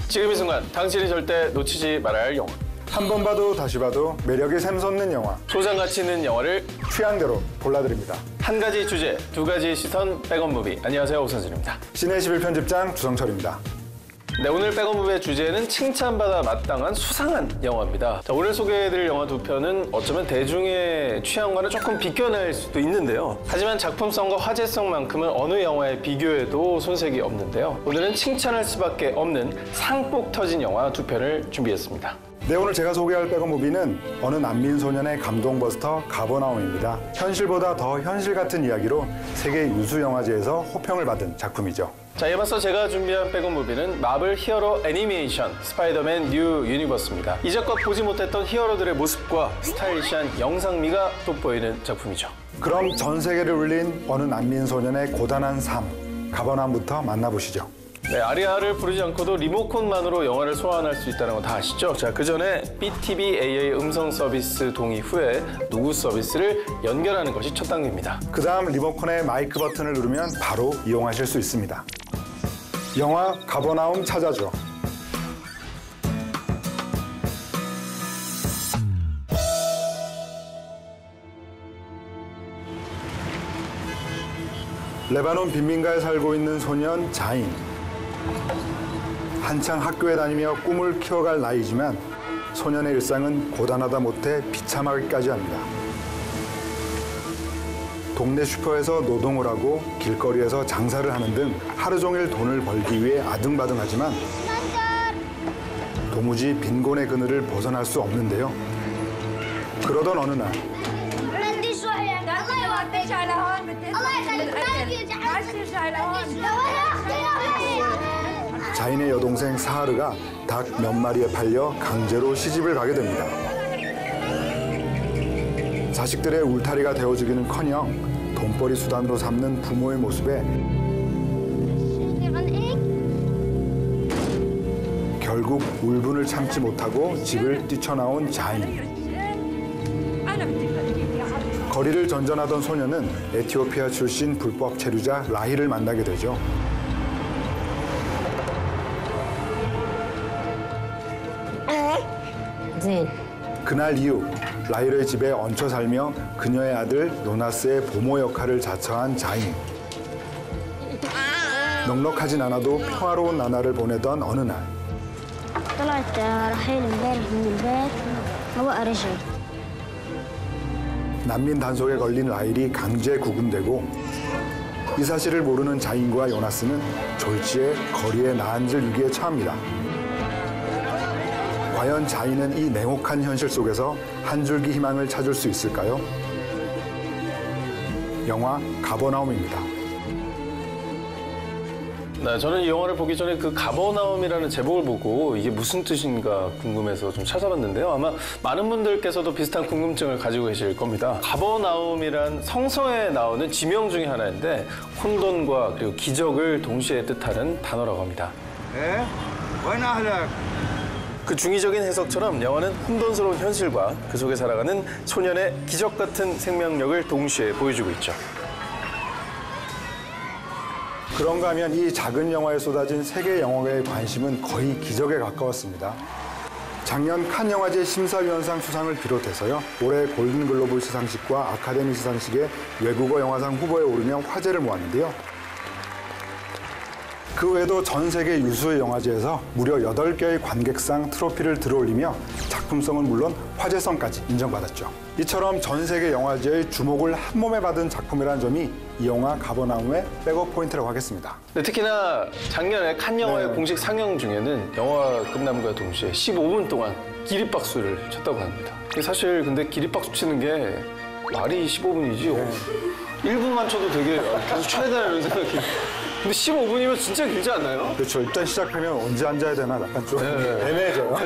지금 이 순간 당신이 절대 놓치지 말아야 할 영화. 한 번 봐도 다시 봐도 매력이 샘솟는 영화. 소장 가치 있는 영화를 취향대로 골라드립니다. 한 가지 주제, 두 가지 시선, 백업 무비. 안녕하세요, 오선진입니다. 시내 11편집장 주성철입니다. 네, 오늘 백업 무비의 주제는 칭찬받아 마땅한 수상한 영화입니다. 자, 오늘 소개해드릴 영화 두 편은 어쩌면 대중의 취향과는 조금 비껴낼 수도 있는데요. 하지만 작품성과 화제성만큼은 어느 영화에 비교해도 손색이 없는데요. 오늘은 칭찬할 수밖에 없는 상복 터진 영화 두 편을 준비했습니다. 네, 오늘 제가 소개할 백업 무비는 어느 난민 소년의 감동 버스터 가버나움입니다. 현실보다 더 현실 같은 이야기로 세계 유수 영화제에서 호평을 받은 작품이죠. 자, 이에 맞서 제가 준비한 백업 무비는 마블 히어로 애니메이션 스파이더맨 뉴 유니버스입니다. 이제껏 보지 못했던 히어로들의 모습과 스타일리시한 영상미가 돋보이는 작품이죠. 그럼 전 세계를 울린 어느 난민 소년의 고단한 삶, 가버나움부터 만나보시죠. 네, 아리아를 부르지 않고도 리모컨만으로 영화를 소환할 수 있다는 거 다 아시죠? 자, 그 전에 BTV AA 음성 서비스 동의 후에 누구 서비스를 연결하는 것이 첫 단계입니다. 그 다음 리모컨의 마이크 버튼을 누르면 바로 이용하실 수 있습니다. 영화 가버나움 찾아줘. 레바논 빈민가에 살고 있는 소년 자인. 한창 학교에 다니며 꿈을 키워갈 나이지만 소년의 일상은 고단하다 못해 비참하기까지 합니다. 동네 슈퍼에서 노동을 하고 길거리에서 장사를 하는 등 하루 종일 돈을 벌기 위해 아등바등하지만 도무지 빈곤의 그늘을 벗어날 수 없는데요. 그러던 어느 날 자인의 여동생 사하르가 닭 몇 마리에 팔려 강제로 시집을 가게 됩니다. 자식들의 울타리가 되어주기는커녕 돈벌이 수단으로 삼는 부모의 모습에 결국 울분을 참지 못하고 집을 뛰쳐나온 자인. 거리를 전전하던 소녀는 에티오피아 출신 불법 체류자 라히를 만나게 되죠. 그날 이후 라히르의 집에 얹혀 살며 그녀의 아들 요나스의 보모 역할을 자처한 자인. 넉넉하진 않아도 평화로운 나날을 보내던 어느 날 난민 단속에 걸린 라힐이 강제 구금되고 이 사실을 모르는 자인과 요나스는 졸지에 거리에 나앉을 위기에 처합니다. 과연 자인은 이 냉혹한 현실 속에서 한 줄기 희망을 찾을 수 있을까요? 영화 가버나움입니다. 네, 저는 이 영화를 보기 전에 그 가버나움이라는 제목을 보고 이게 무슨 뜻인가 궁금해서 좀 찾아봤는데요. 아마 많은 분들께서도 비슷한 궁금증을 가지고 계실 겁니다. 가버나움이란 성서에 나오는 지명 중에 하나인데 혼돈과 그리고 기적을 동시에 뜻하는 단어라고 합니다. 네? 그 중의적인 해석처럼 영화는 혼돈스러운 현실과 그 속에 살아가는 소년의 기적 같은 생명력을 동시에 보여주고 있죠. 그런가 하면 이 작은 영화에 쏟아진 세계 영화계의 관심은 거의 기적에 가까웠습니다. 작년 칸 영화제 심사위원상 수상을 비롯해서요. 올해 골든글로브 시상식과 아카데미 시상식의 외국어 영화상 후보에 오르며 화제를 모았는데요. 그 외에도 전 세계 유수의 영화제에서 무려 8개의 관객상 트로피를 들어올리며 작품성은 물론 화제성까지 인정받았죠. 이처럼 전 세계 영화제의 주목을 한 몸에 받은 작품이라는 점이 이 영화 가버나움의 백업 포인트라고 하겠습니다. 네, 특히나 작년에 칸 영화의 공식 상영 중에는 영화 끝남과 동시에 15분 동안 기립박수를 쳤다고 합니다. 사실 근데 기립박수 치는 게 말이 15분이지 1분만 쳐도 되게 계속 쳐야 되는 생각이. 근데 15분이면 진짜 길지 않나요? 그렇죠. 일단 시작하면 언제 앉아야 되나 약간 좀 애매해져요.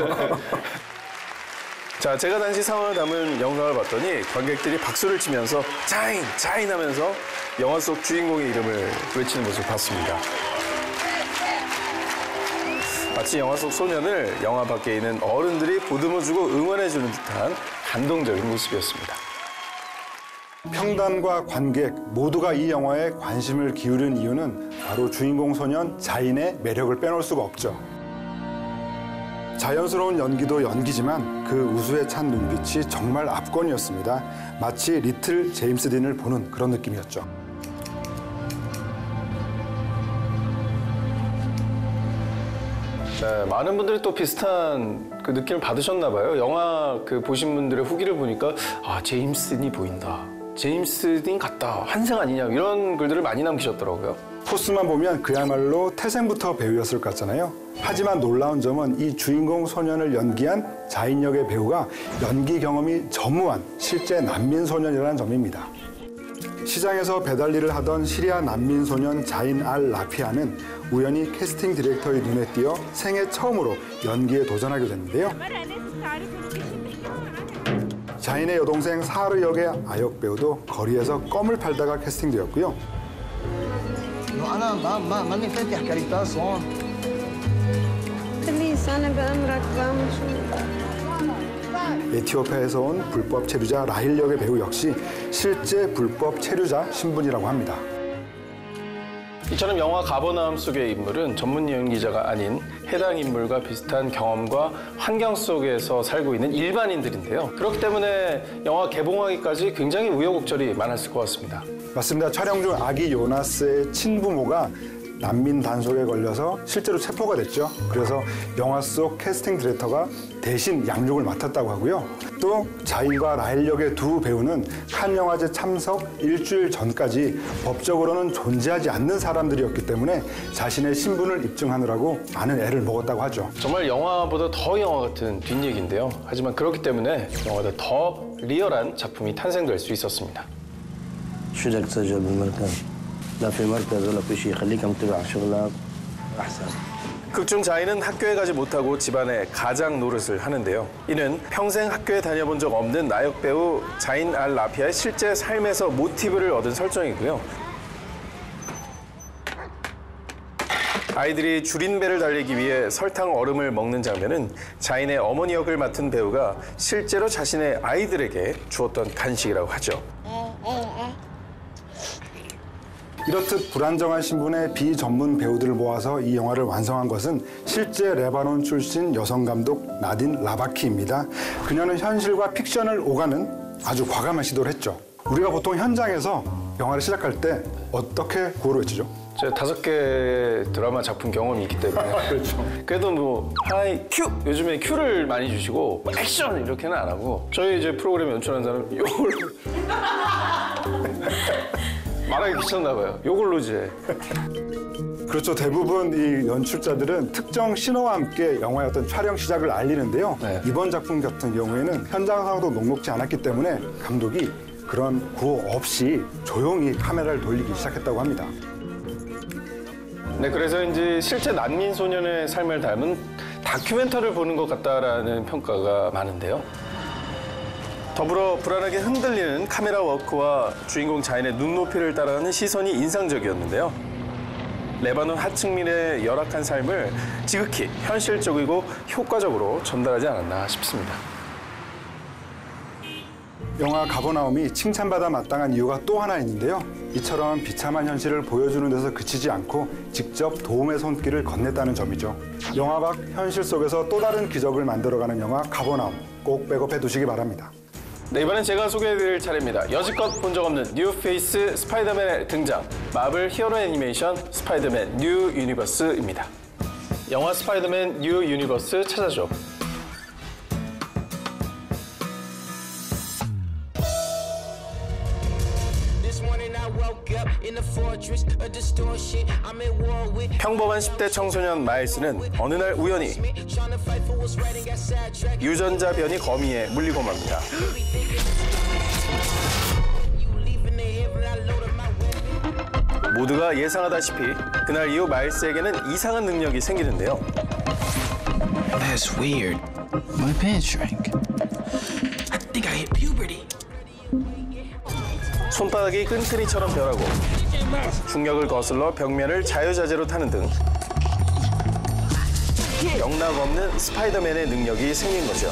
자, 제가 당시 상황을 담은 영상을 봤더니 관객들이 박수를 치면서 자인! 자인! 하면서 영화 속 주인공의 이름을 외치는 모습을 봤습니다. 마치 영화 속 소년을 영화 밖에 있는 어른들이 보듬어주고 응원해주는 듯한 감동적인 모습이었습니다. 평단과 관객 모두가 이 영화에 관심을 기울인 이유는 바로 주인공 소년 자인의 매력을 빼놓을 수가 없죠. 자연스러운 연기도 연기지만 그 우수에 찬 눈빛이 정말 압권이었습니다. 마치 리틀 제임스 딘을 보는 그런 느낌이었죠. 네, 많은 분들이 또 비슷한 그 느낌을 받으셨나 봐요. 영화 그 보신 분들의 후기를 보니까 아, 제임스 딘이 보인다. 제임스 딘 같다. 환생 아니냐. 이런 글들을 많이 남기셨더라고요. 포스만 보면 그야말로 태생부터 배우였을 것 같잖아요. 하지만 놀라운 점은 이 주인공 소년을 연기한 자인 역의 배우가 연기 경험이 전무한 실제 난민 소년이라는 점입니다. 시장에서 배달 일을 하던 시리아 난민 소년 자인 알 라피아는 우연히 캐스팅 디렉터의 눈에 띄어 생애 처음으로 연기에 도전하게 됐는데요. 자인의 여동생 사르 역의 아역 배우도 거리에서 껌을 팔다가 캐스팅되었고요. 에티오피아에서 온 불법 체류자 라힐 역의 배우 역시 실제 불법 체류자 신분이라고 합니다. 이처럼 영화 가버나움 속의 인물은 전문 연기자가 아닌 해당 인물과 비슷한 경험과 환경 속에서 살고 있는 일반인들인데요. 그렇기 때문에 영화 개봉하기까지 굉장히 우여곡절이 많았을 것 같습니다. 맞습니다. 촬영 중 아기 요나스의 친부모가 난민 단속에 걸려서 실제로 체포가 됐죠. 그래서 영화 속 캐스팅 디렉터가 대신 양육을 맡았다고 하고요. 또 자인과 라헬 역의 두 배우는 칸 영화제 참석 일주일 전까지 법적으로는 존재하지 않는 사람들이었기 때문에 자신의 신분을 입증하느라고 많은 애를 먹었다고 하죠. 정말 영화보다 더 영화 같은 뒷얘기인데요. 하지만 그렇기 때문에 영화보다 더 리얼한 작품이 탄생될 수 있었습니다. 극중 자인은 학교에 가지 못하고 집안의 가장 노릇을 하는데요. 이는 평생 학교에 다녀본 적 없는 나역 배우 자인 알 라피아의 실제 삶에서 모티브를 얻은 설정이고요. 아이들이 줄인 배를 달리기 위해 설탕 얼음을 먹는 장면은 자인의 어머니 역을 맡은 배우가 실제로 자신의 아이들에게 주었던 간식이라고 하죠. 이렇듯 불안정한 신분의 비전문 배우들을 모아서 이 영화를 완성한 것은 실제 레바논 출신 여성 감독 나딘 라바키입니다. 그녀는 현실과 픽션을 오가는 아주 과감한 시도를 했죠. 우리가 보통 현장에서 영화를 시작할 때 어떻게 구호를 외치죠? 제가 5개 드라마 작품 경험이 있기 때문에 그렇죠. 그래도 뭐 하이 큐! 요즘에 큐를 많이 주시고 액션! 이렇게는 안 하고 저희 이제 프로그램 연출하는 사람 이걸로 말하기 귀찮나 봐요. 이걸로 이제. 그렇죠. 대부분 이 연출자들은 특정 신호와 함께 영화의 어떤 촬영 시작을 알리는데요. 네. 이번 작품 같은 경우에는 현장 상황도 녹록지 않았기 때문에 감독이 그런 구호 없이 조용히 카메라를 돌리기 시작했다고 합니다. 네, 그래서 이제 실제 난민 소년의 삶을 닮은 다큐멘터리를 보는 것 같다라는 평가가 많은데요. 더불어 불안하게 흔들리는 카메라 워크와 주인공 자인의 눈높이를 따라가는 시선이 인상적이었는데요. 레바논 하층민의 열악한 삶을 지극히 현실적이고 효과적으로 전달하지 않았나 싶습니다. 영화 가버나움이 칭찬받아 마땅한 이유가 또 하나 있는데요. 이처럼 비참한 현실을 보여주는 데서 그치지 않고 직접 도움의 손길을 건넸다는 점이죠. 영화가 현실 속에서 또 다른 기적을 만들어가는 영화 가버나움, 꼭 백업해 두시기 바랍니다. 네, 이번엔 제가 소개해드릴 차례입니다. 여지껏 본 적 없는 뉴 페이스 스파이더맨의 등장, 마블 히어로 애니메이션 스파이더맨 뉴 유니버스입니다. 영화 스파이더맨 뉴 유니버스 찾아줘. 평범한 10대 청소년 마일스는 어느 날 우연히 유전자 변이 거미에 물리고 맙니다. 모두가 예상하다시피 그날 이후 마일스에게는 이상한 능력이 생기는데요. That's weird. My pants shrank. I think I hit puberty. 손바닥이 끈끈이처럼 변하고 중력을 거슬러 벽면을 자유자재로 타는 등 영락 없는 스파이더맨의 능력이 생긴 거죠.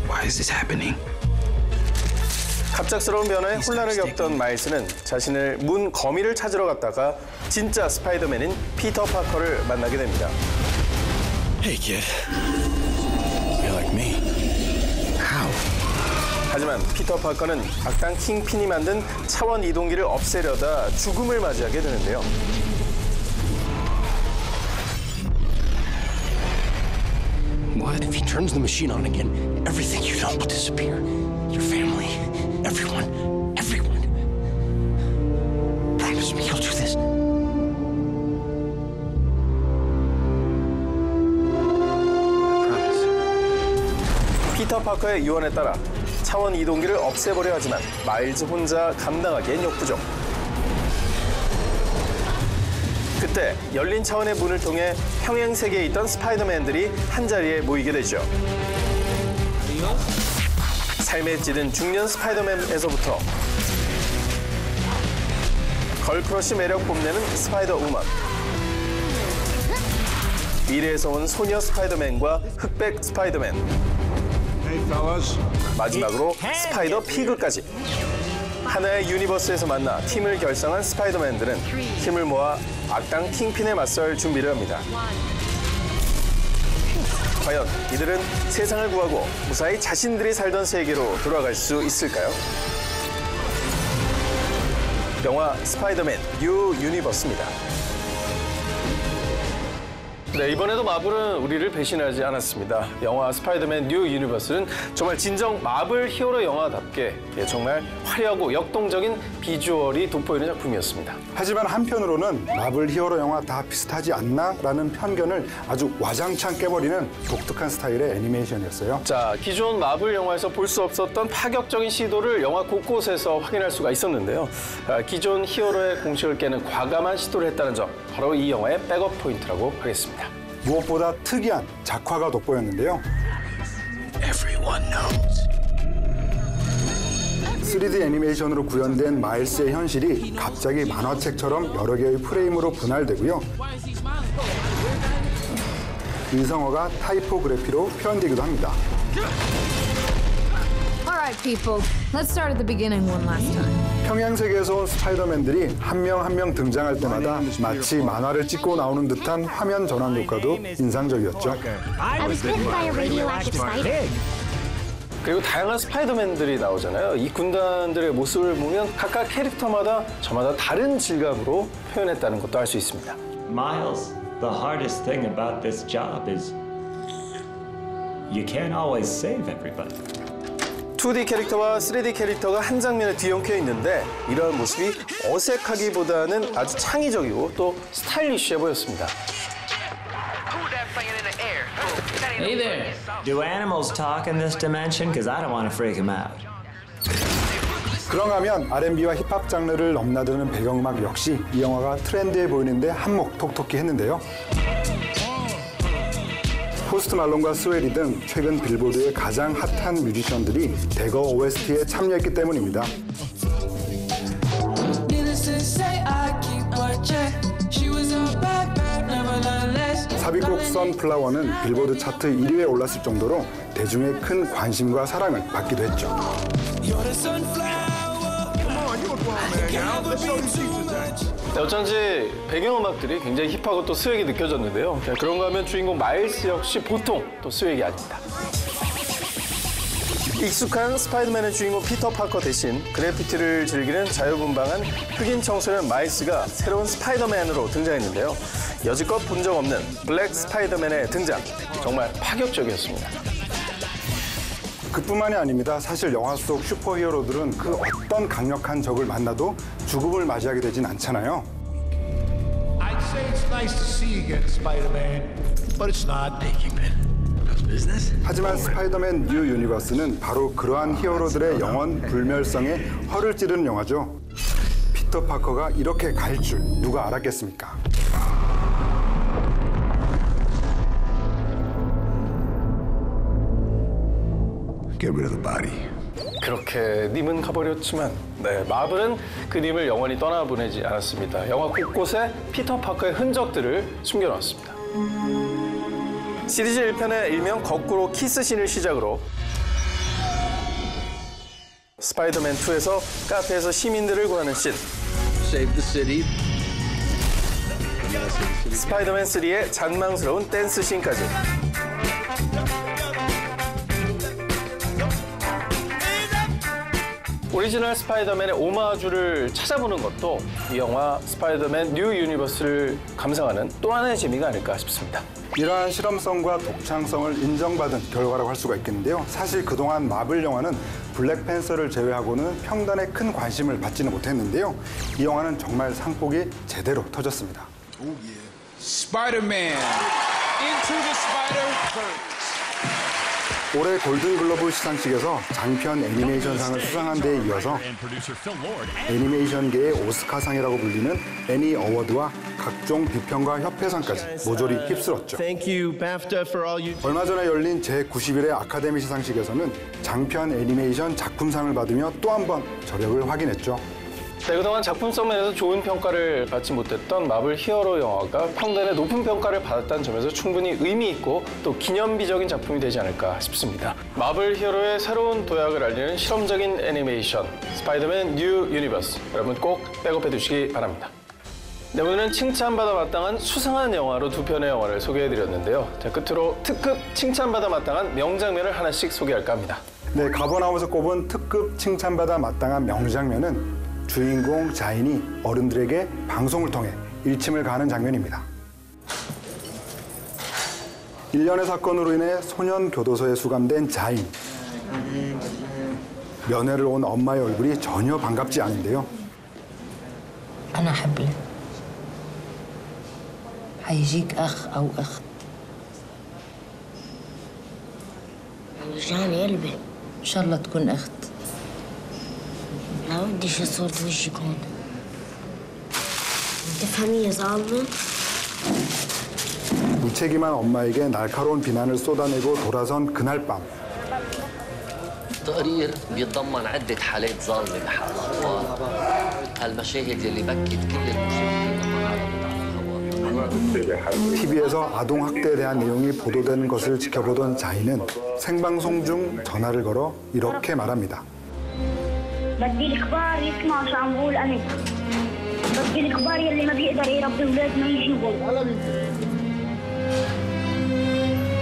Why is this happening? 갑작스러운 변화에 혼란을 겪던 마일스는 자신을 문 거미를 찾으러 갔다가 진짜 스파이더맨인 피터 파커를 만나게 됩니다. Hey kid, you're like me. How? 하지만 피터 파커는 악당 킹핀이 만든 차원 이동기를 없애려다 죽음을 맞이하게 되는데요. What if he turns the machine on again? Everything you know will disappear. Your family, everyone. Promise me you'll do this. 피터 파커의 유언에 따라 차원 이동기를 없애버려 하지만 마일즈 혼자 감당하기엔 역부족. 그때 열린 차원의 문을 통해 평행 세계에 있던 스파이더맨들이 한자리에 모이게 되죠. 삶에 찌든 중년 스파이더맨에서부터 걸크러쉬 매력 뽐내는 스파이더 우먼, 미래에서 온 소녀 스파이더맨과 흑백 스파이더맨, 마지막으로 스파이더 피그까지 하나의 유니버스에서 만나 팀을 결성한 스파이더맨들은 힘을 모아 악당 킹핀에 맞설 준비를 합니다. 과연 이들은 세상을 구하고 무사히 자신들이 살던 세계로 돌아갈 수 있을까요? 영화 스파이더맨 뉴 유니버스입니다. 네, 이번에도 마블은 우리를 배신하지 않았습니다. 영화 스파이더맨 뉴 유니버스는 정말 진정 마블 히어로 영화답게 정말 화려하고 역동적인 비주얼이 돋보이는 작품이었습니다. 하지만 한편으로는 마블 히어로 영화 다 비슷하지 않나라는 편견을 아주 와장창 깨버리는 독특한 스타일의 애니메이션이었어요. 자, 기존 마블 영화에서 볼 수 없었던 파격적인 시도를 영화 곳곳에서 확인할 수가 있었는데요. 기존 히어로의 공식을 깨는 과감한 시도를 했다는 점, 바로 이 영화의 백업 포인트라고 하겠습니다. 무엇보다 특이한 작화가 돋보였는데요. Everyone knows. 3D 애니메이션으로 구현된 마일스의 현실이 갑자기 만화책처럼 여러 개의 프레임으로 분할되고요. 의성어가 타이포그래피로 표현되기도 합니다. Alright, people. Let's start at the beginning one last time. 평양세계에서 온 스파이더맨들이 한 명 한 명 등장할 때마다 마치 만화를 찍고 나오는 듯한 화면 전환 효과도 인상적이었죠. I was bitten by a radioactive spider. 그리고 다양한 스파이더맨들이 나오잖아요. 이 군단들의 모습을 보면 각각 캐릭터마다 저마다 다른 질감으로 표현했다는 것도 알 수 있습니다. Miles, the hardest thing about this job is you can't always save everybody. 2D 캐릭터와 3D 캐릭터가 한 장면에 뒤엉켜 있는데 이러한 모습이 어색하기보다는 아주 창의적이고 또 스타일리시해 보였습니다. Hey there. Do animals talk in this dimension? Because I don't want to freak them out. 그런가 하면 R&B와 힙합 장르를 넘나드는 배경음악 역시 이 영화가 트렌디해 보이는데 한몫 톡톡히 했는데요. 포스트 말론과 스웨리 등 최근 빌보드의 가장 핫한 뮤지션들이 대거 OST에 참여했기 때문입니다. 삽입곡 선플라워는 빌보드 차트 1위에 올랐을 정도로 대중의 큰 관심과 사랑을 받기도 했죠. 어쩐지 배경음악들이 굉장히 힙하고 또 스웩이 느껴졌는데요. 그런가 하면 주인공 마일스 역시 보통 또 스웩이 아닙니다. 익숙한 스파이더맨의 주인공 피터 파커 대신 그래피티를 즐기는 자유분방한 흑인 청소년 마일스가 새로운 스파이더맨으로 등장했는데요. 여지껏 본 적 없는 블랙 스파이더맨의 등장, 정말 파격적이었습니다. 그뿐만이 아닙니다. 사실 영화 속 슈퍼히어로들은 그 어떤 강력한 적을 만나도 죽음을 맞이하게 되진 않잖아요. I'd say it's nice to see you again, Spider-Man, but it's not. 하지만 스파이더맨 뉴 유니버스는 바로 그러한 히어로들의 영원 불멸성에 허를 찌르는 영화죠. 피터 파커가 이렇게 갈 줄 누가 알았겠습니까? Get rid of the body. 그렇게 님은 가버렸지만 마블은 그 님을 영원히 떠나보내지 않았습니다. 영화 곳곳에 피터 파커의 흔적들을 숨겨놨습니다. 시리즈 1편의 일명 거꾸로 키스신을 시작으로 스파이더맨 2에서 카페에서 시민들을 구하는 씬, Save the city. 스파이더맨 3의 잔망스러운 댄스 씬까지 오리지널 스파이더맨의 오마주를 찾아보는 것도 이 영화 스파이더맨 뉴 유니버스를 감상하는 또 하나의 재미가 아닐까 싶습니다. 이러한 실험성과 독창성을 인정받은 결과라고 할 수가 있겠는데요. 사실 그동안 마블 영화는 블랙팬서를 제외하고는 평단에 큰 관심을 받지는 못했는데요. 이 영화는 정말 상복이 제대로 터졌습니다. Spider-Man into the Spider-Verse. 올해 골든글로브 시상식에서 장편 애니메이션상을 수상한 데에 이어서 애니메이션계의 오스카상이라고 불리는 애니 어워드와 각종 비평가 협회상까지 모조리 휩쓸었죠. 얼마 전에 열린 제91회 아카데미 시상식에서는 장편 애니메이션 작품상을 받으며 또 한 번 저력을 확인했죠. 그동안 작품성 면에서 좋은 평가를 받지 못했던 마블 히어로 영화가 평단의 높은 평가를 받았다는 점에서 충분히 의미 있고 또 기념비적인 작품이 되지 않을까 싶습니다. 마블 히어로의 새로운 도약을 알리는 실험적인 애니메이션 스파이더맨 뉴 유니버스, 여러분 꼭 백업해 두시기 바랍니다. 네, 오늘은 칭찬받아 마땅한 수상한 영화로 두 편의 영화를 소개해드렸는데요. 자, 끝으로 특급 칭찬받아 마땅한 명장면을 하나씩 소개할까 합니다. 네, 가버나움에서 꼽은 특급 칭찬받아 마땅한 명장면은 주인공 자인이 어른들에게 방송을 통해 일침을 가하는 장면입니다. 일련의 사건으로 인해 소년 교도소에 수감된 자인. 면회를 온 엄마의 얼굴이 전혀 반갑지 않은데요. أنا حبلك. حيجيك أخ أو أخت. وجعني قلبي. إن شاء الله تكون أخت. لا بديش صورة وشك هون. تفهمي يا ظالمة؟ 무책임한 엄마에게 날카로운 비난을 쏟아내고 돌아선 그날 밤. التقرير بيتضمن عدة حالات ظالمة بحق الأطفال. هالمشاهد يلي بكت كل المشاهدين لما عرضت على الهواء. TV에서 아동 학대에 대한 내용이 보도되는 것을 지켜보던 자인은 생방송 중 전화를 걸어 이렇게 말합니다. بدي الكبار يسمعوا شو عم بقول أنا. بدي الكبار يلي ما بيقدر يربي أولاد ما يجيبهم.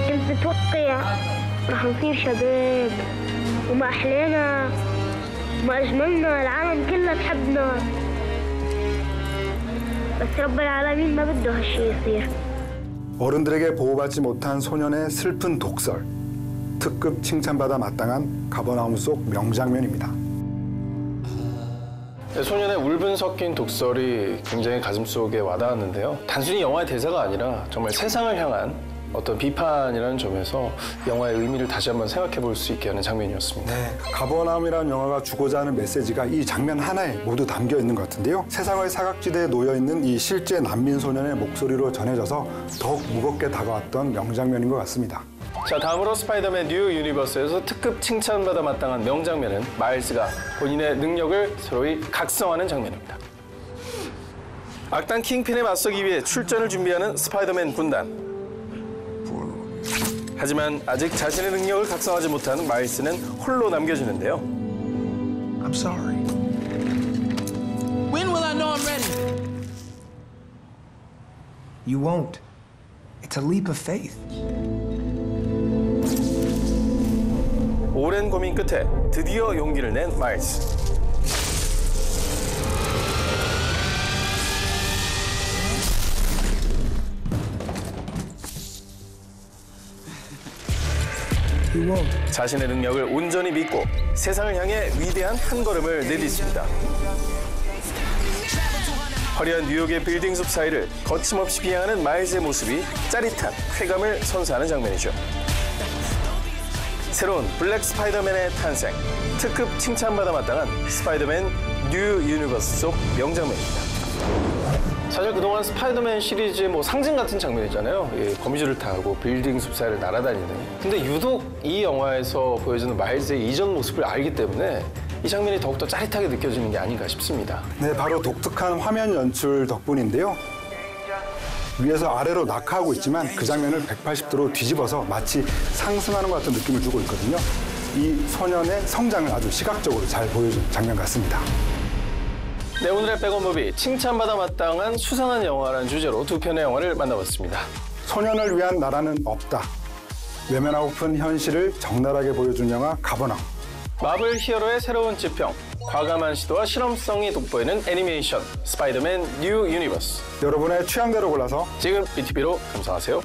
كنت متوقع رح نصير شباب وما أحلانا وما أجملنا العالم كلها تحبنا. بس رب العالمين ما بده هالشي يصير. 어른들에게 보호받지 못한 소년의 슬픈 독설. 특급 칭찬받아 마땅한 가버나움 속 명장면입니다. 소년의 울분 섞인 독설이 굉장히 가슴속에 와닿았는데요. 단순히 영화의 대사가 아니라 정말 세상을 향한 어떤 비판이라는 점에서 영화의 의미를 다시 한번 생각해 볼 수 있게 하는 장면이었습니다. 네, 가버나움이라는 영화가 주고자 하는 메시지가 이 장면 하나에 모두 담겨 있는 것 같은데요. 세상의 사각지대에 놓여 있는 이 실제 난민 소년의 목소리로 전해져서 더욱 무겁게 다가왔던 명장면인 것 같습니다. 자, 다음으로 스파이더맨 뉴 유니버스에서 특급 칭찬받아 마땅한 명장면은 마일스가 본인의 능력을 서로이 각성하는 장면입니다. 악당 킹핀에 맞서기 위해 출전을 준비하는 스파이더맨 군단. 하지만 아직 자신의 능력을 각성하지 못한 마일스는 홀로 남겨지는데요. I'm sorry. When will I know I'm ready? You won't. It's a leap of faith. 오랜 고민 끝에 드디어 용기를 낸 마일스. 자신의 능력을 온전히 믿고 세상을 향해 위대한 한 걸음을 내딛습니다. 화려한 뉴욕의 빌딩 숲 사이를 거침없이 비행하는 마일스의 모습이 짜릿한 쾌감을 선사하는 장면이죠. 새로운 블랙 스파이더맨의 탄생, 특급 칭찬받아 마땅한 스파이더맨 뉴 유니버스 속 명장면입니다. 사실 그동안 스파이더맨 시리즈의 상징 같은 장면이잖아요. 거미줄을 타고 빌딩 숲 사이를 날아다니는. 근데 유독 이 영화에서 보여주는 마일스의 이전 모습을 알기 때문에 이 장면이 더욱더 짜릿하게 느껴지는 게 아닌가 싶습니다. 네, 바로 독특한 화면 연출 덕분인데요. 위에서 아래로 낙하하고 있지만 그 장면을 180도로 뒤집어서 마치 상승하는 것 같은 느낌을 주고 있거든요. 이 소년의 성장을 아주 시각적으로 잘 보여준 장면 같습니다. 네, 오늘의 백업무비 칭찬받아 마땅한 수상한 영화라는 주제로 두 편의 영화를 만나봤습니다. 소년을 위한 나라는 없다. 외면하고픈 현실을 적나라하게 보여준 영화 가버나움. 마블 히어로의 새로운 지평, 과감한 시도와 실험성이 돋보이는 애니메이션 스파이더맨 뉴 유니버스. 여러분의 취향대로 골라서 지금 BTV로 감상하세요.